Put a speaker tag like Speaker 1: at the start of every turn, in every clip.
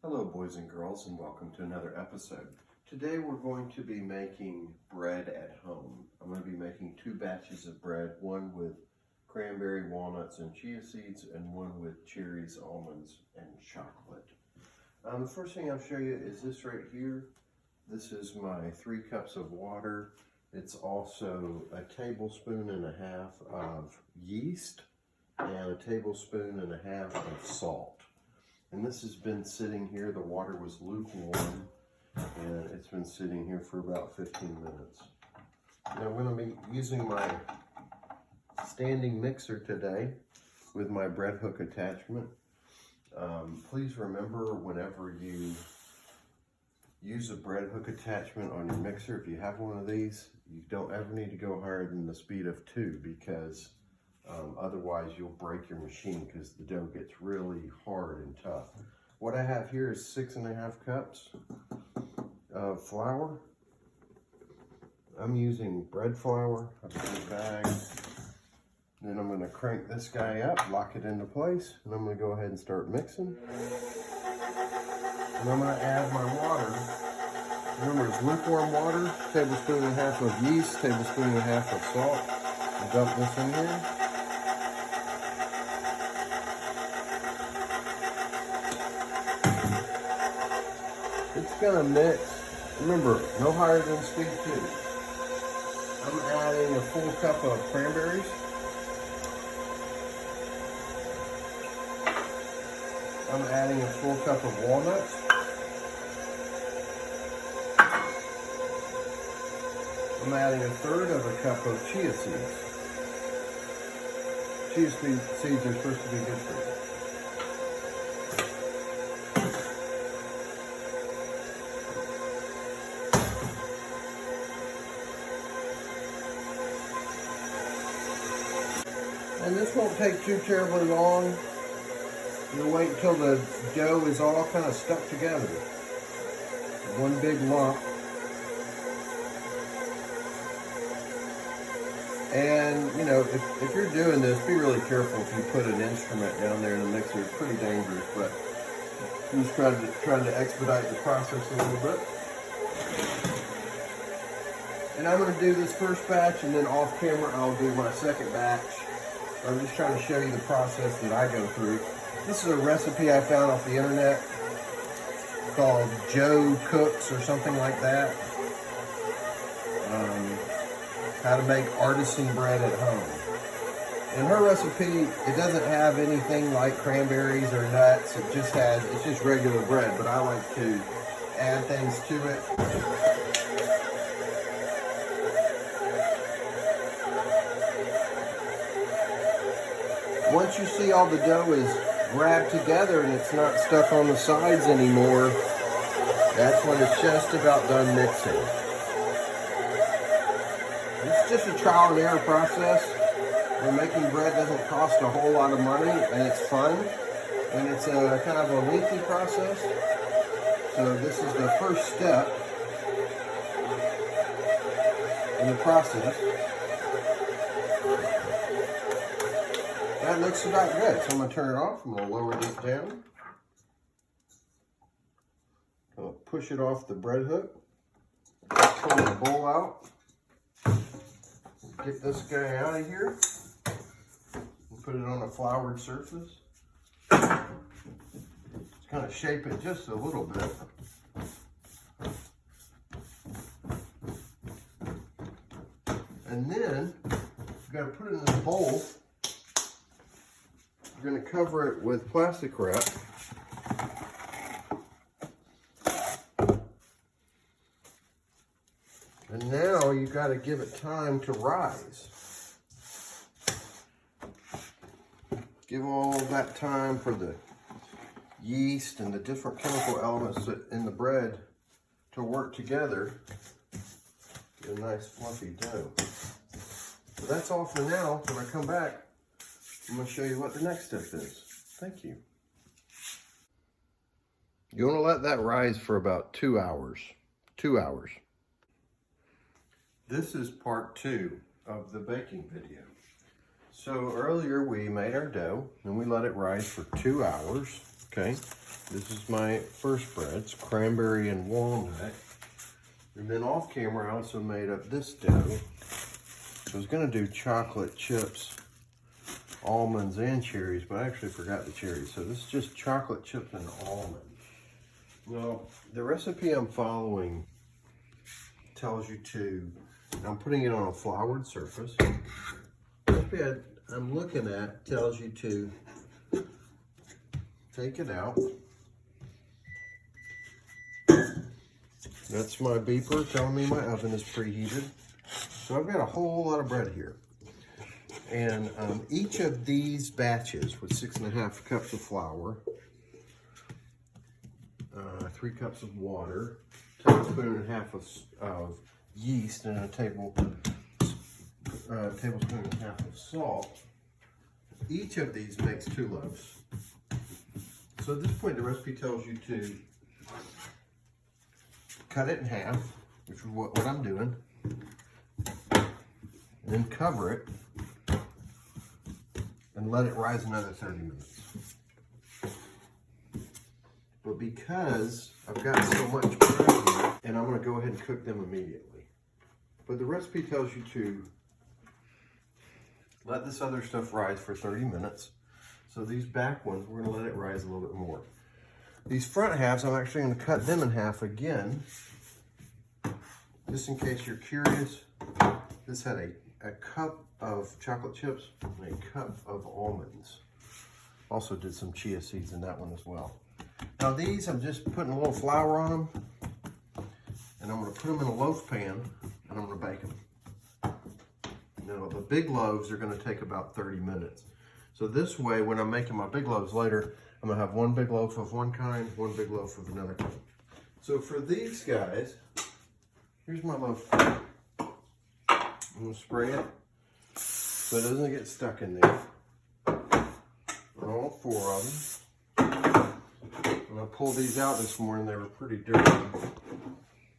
Speaker 1: Hello boys and girls, and welcome to another episode. Today we're going to be making bread at home. I'm going to be making two batches of bread, one with cranberry, walnuts, and chia seeds, and one with cherries, almonds, and chocolate. The first thing I'll show you is this right here. This is my 3 cups of water. It's also a tablespoon and a half of yeast and a tablespoon and a half of salt. And this has been sitting here. The water was lukewarm and it's been sitting here for about 15 minutes. Now I'm going to be using my standing mixer today with my bread hook attachment. Please remember, whenever you use a bread hook attachment on your mixer, if you have one of these, you don't ever need to go higher than the speed of 2, because otherwise you'll break your machine because the dough gets really hard and tough. What I have here is 6.5 cups of flour. I'm using bread flour. I have a big bag. Then I'm going to crank this guy up, lock it into place, and I'm going to go ahead and start mixing. And I'm going to add my water. Remember, it's lukewarm water, tablespoon and a half of yeast, tablespoon and a half of salt. I'll dump this in here. It's going to mix. Remember, no higher than speed 2. I'm adding a full cup of cranberries. I'm adding a full cup of walnuts. I'm adding a third of a cup of chia seeds. Chia seeds are supposed to be good for you. And this won't take too terribly long. You'll wait until the dough is all kind of stuck together. One big lump. And, you know, if you're doing this, be really careful if you put an instrument down there in the mixer. It's pretty dangerous, but I'm just trying to expedite the process a little bit. And I'm going to do this first batch, and then off camera I'll do my second batch. I'm just trying to show you the process that I go through. This is a recipe I found off the internet called Joe Cooks or something like that. How to make artisan bread at home. In her recipe, it doesn't have anything like cranberries or nuts. It's just regular bread, but I like to add things to it. Once you see all the dough is wrapped together and it's not stuck on the sides anymore, that's when it's just about done mixing. It's just a trial and error process. When making bread doesn't cost a whole lot of money, and it's fun, and it's a kind of a lengthy process. So this is the first step in the process. That looks about good. So I'm going to turn it off. I'm going to lower this down. I'm going to push it off the bread hook. Pull the bowl out. Get this guy out of here. And put it on a floured surface. Just kind of shape it just a little bit. And then you've got to put it in this bowl. You're going to cover it with plastic wrap. And now you got to give it time to rise. Give all that time for the yeast and the different chemical elements in the bread to work together. Get a nice fluffy dough. So that's all for now. When I come back, I'm going to show you what the next step is. Thank you. You want to let that rise for about 2 hours. 2 hours. This is part 2 of the baking video. So earlier we made our dough and we let it rise for 2 hours. Okay. This is my first bread. It's cranberry and walnut. And then off camera, I also made up this dough. So I was gonna do chocolate chips, almonds, and cherries, but I actually forgot the cherries. So this is just chocolate chips and almonds. Well, the recipe I'm following tells you to, I'm putting it on a floured surface. The recipe I'm looking at tells you to take it out. That's my beeper telling me my oven is preheated. So I've got a whole lot of bread here. And each of these batches with 6.5 cups of flour, 3 cups of water, tablespoon and a half of yeast, and a tablespoon and a half of salt. Each of these makes 2 loaves. So at this point, the recipe tells you to cut it in half, which is what I'm doing, and then cover it and let it rise another 30 minutes. But because I've got so much bread here, and I'm going to go ahead and cook them immediately. But the recipe tells you to let this other stuff rise for 30 minutes. So these back ones, we're going to let it rise a little bit more. These front halves, I'm actually going to cut them in half again. Just in case you're curious, this had a cup of chocolate chips and a cup of almonds. Also did some chia seeds in that one as well. Now these, I'm just putting a little flour on them, and I'm going to put them in a loaf pan, and I'm going to bake them. Now the big loaves are going to take about 30 minutes. So this way, when I'm making my big loaves later, I'm going to have one big loaf of one kind, one big loaf of another kind. So for these guys, here's my loaf. I'm going to spray it so it doesn't get stuck in there. All 4 of them. And I pulled these out this morning. They were pretty dirty,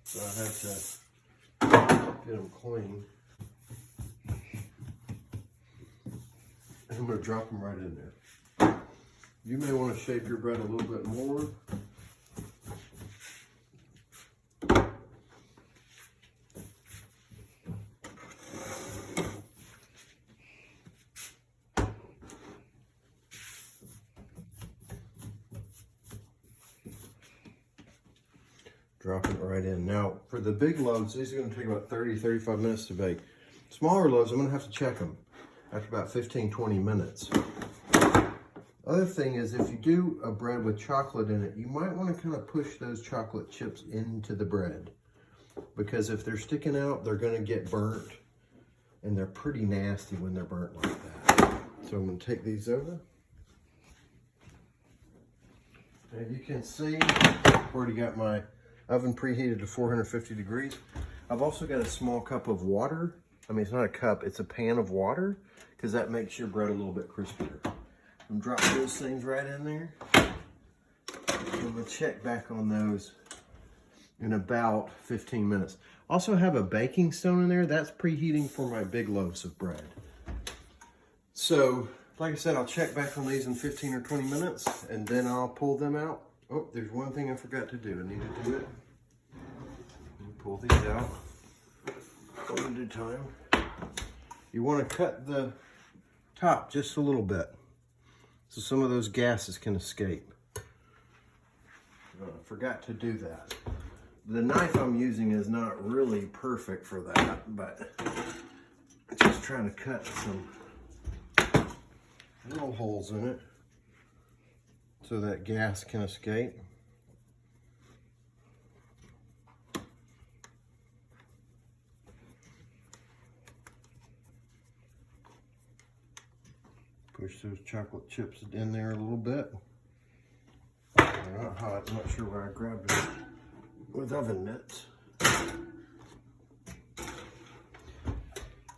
Speaker 1: so I had to get them clean. And I'm going to drop them right in there. You may want to shape your bread a little bit more. Dropping it right in. Now, for the big loaves, these are going to take about 30-35 minutes to bake. Smaller loaves, I'm going to have to check them after about 15-20 minutes. Other thing is, if you do a bread with chocolate in it, you might want to kind of push those chocolate chips into the bread, because if they're sticking out, they're going to get burnt, and they're pretty nasty when they're burnt like that. So I'm going to take these over. And you can see, I've already got my oven preheated to 450 degrees. I've also got a small cup of water. I mean, it's not a cup, it's a pan of water, because that makes your bread a little bit crispier. I'm dropping those things right in there. I'm going to check back on those in about 15 minutes. Also have a baking stone in there. That's preheating for my big loaves of bread. So, like I said, I'll check back on these in 15 or 20 minutes, and then I'll pull them out. Oh, there's one thing I forgot to do. I need to do it. Let me pull these out. One at a time. You want to cut the top just a little bit, so some of those gases can escape. I forgot to do that. The knife I'm using is not really perfect for that, but I'm just trying to cut some little holes in it so that gas can escape. Push those chocolate chips in there a little bit. They're not hot. I'm not sure where I grabbed it with oven mitts.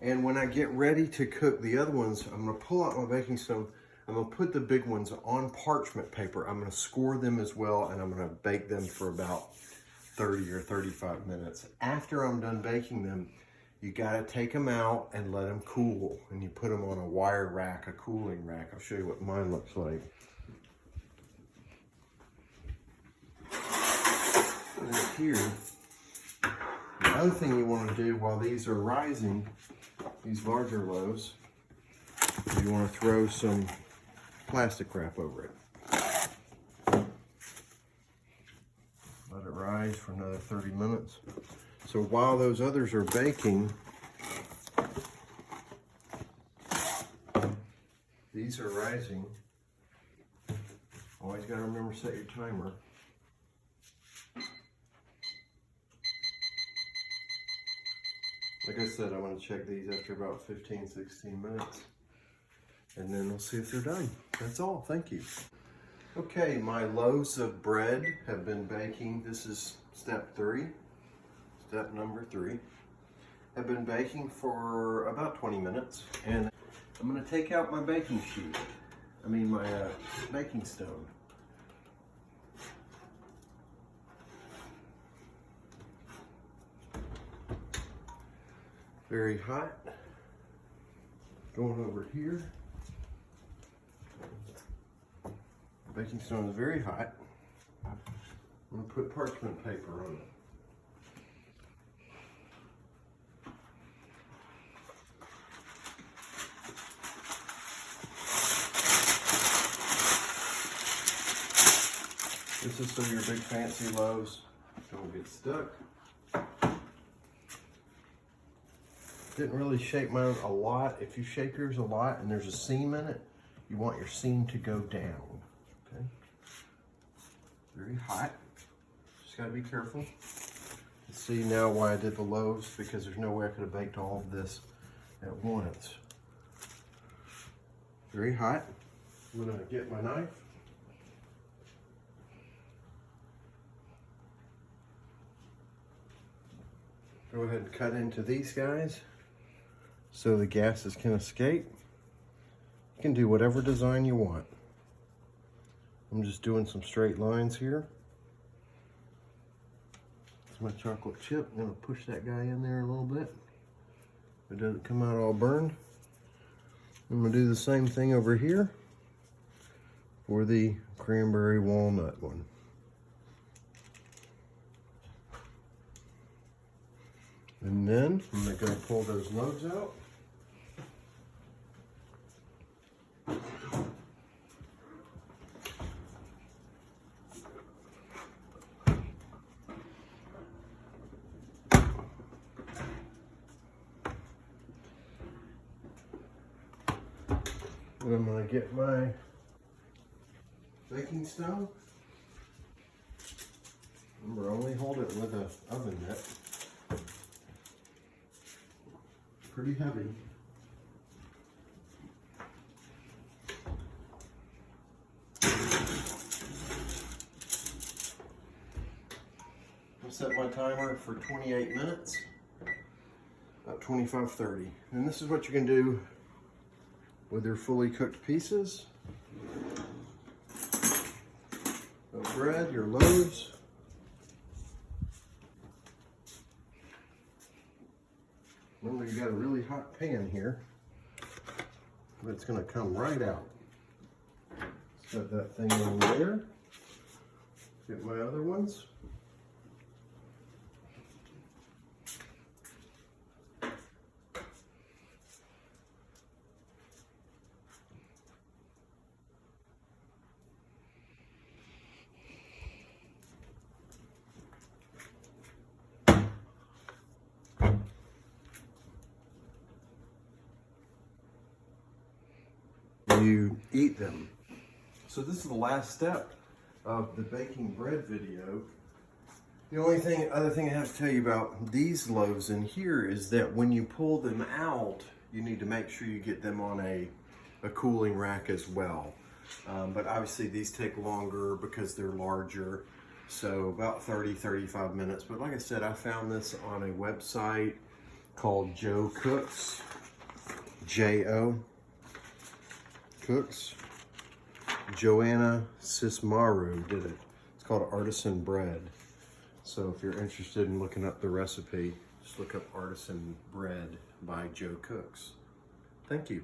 Speaker 1: And when I get ready to cook the other ones, I'm going to pull out my baking stone. I'm going to put the big ones on parchment paper. I'm going to score them as well, and I'm going to bake them for about 30 or 35 minutes. After I'm done baking them, you got to take them out and let them cool. And you put them on a wire rack, a cooling rack. I'll show you what mine looks like. putting it here. The other thing you want to do while these are rising, these larger loaves, you want to throw some plastic wrap over it. Let it rise for another 30 minutes. So while those others are baking, these are rising. Always got to remember to set your timer. Like I said, I'm going to check these after about 15, 16 minutes. And then we'll see if they're done. That's all. Thank you. Okay, my loaves of bread have been baking. This is step 3. Step number 3. Have been baking for about 20 minutes. And I'm going to take out my baking sheet. My baking stone. Very hot. Going over here. Baking stone is very hot. I'm going to put parchment paper on it. This is so your big fancy loaves don't get stuck. Didn't really shape mine a lot. If you shape yours a lot and there's a seam in it, you want your seam to go down. Okay. Very hot. Just gotta be careful. See now why I did the loaves, because there's no way I could have baked all of this at once. Very hot. I'm gonna get my knife. Go ahead and cut into these guys so the gases can escape. You can do whatever design you want. I'm just doing some straight lines here. It's my chocolate chip. I'm gonna push that guy in there a little bit. It doesn't come out all burned. I'm gonna do the same thing over here for the cranberry walnut one. And then I'm gonna pull those loaves out. And I'm going to get my baking stone. Remember, only hold it with an oven mitt. Pretty heavy. I'll set my timer for 28 minutes, about 25-30. And this is what you can do with your fully cooked pieces of bread, your loaves. Remember, you got a really hot pan here, but it's going to come right out. Set that thing on there. Get my other ones. You eat them. So this is the last step of the baking bread video. The only other thing I have to tell you about these loaves in here is that when you pull them out, you need to make sure you get them on a cooling rack as well. But obviously these take longer because they're larger. So about 30-35 minutes. But like I said, I found this on a website called Joe Cooks. J-O Cooks. Joanna Cismaru did it. It's called Artisan Bread. So if you're interested in looking up the recipe, just look up Artisan Bread by Joe Cooks. Thank you.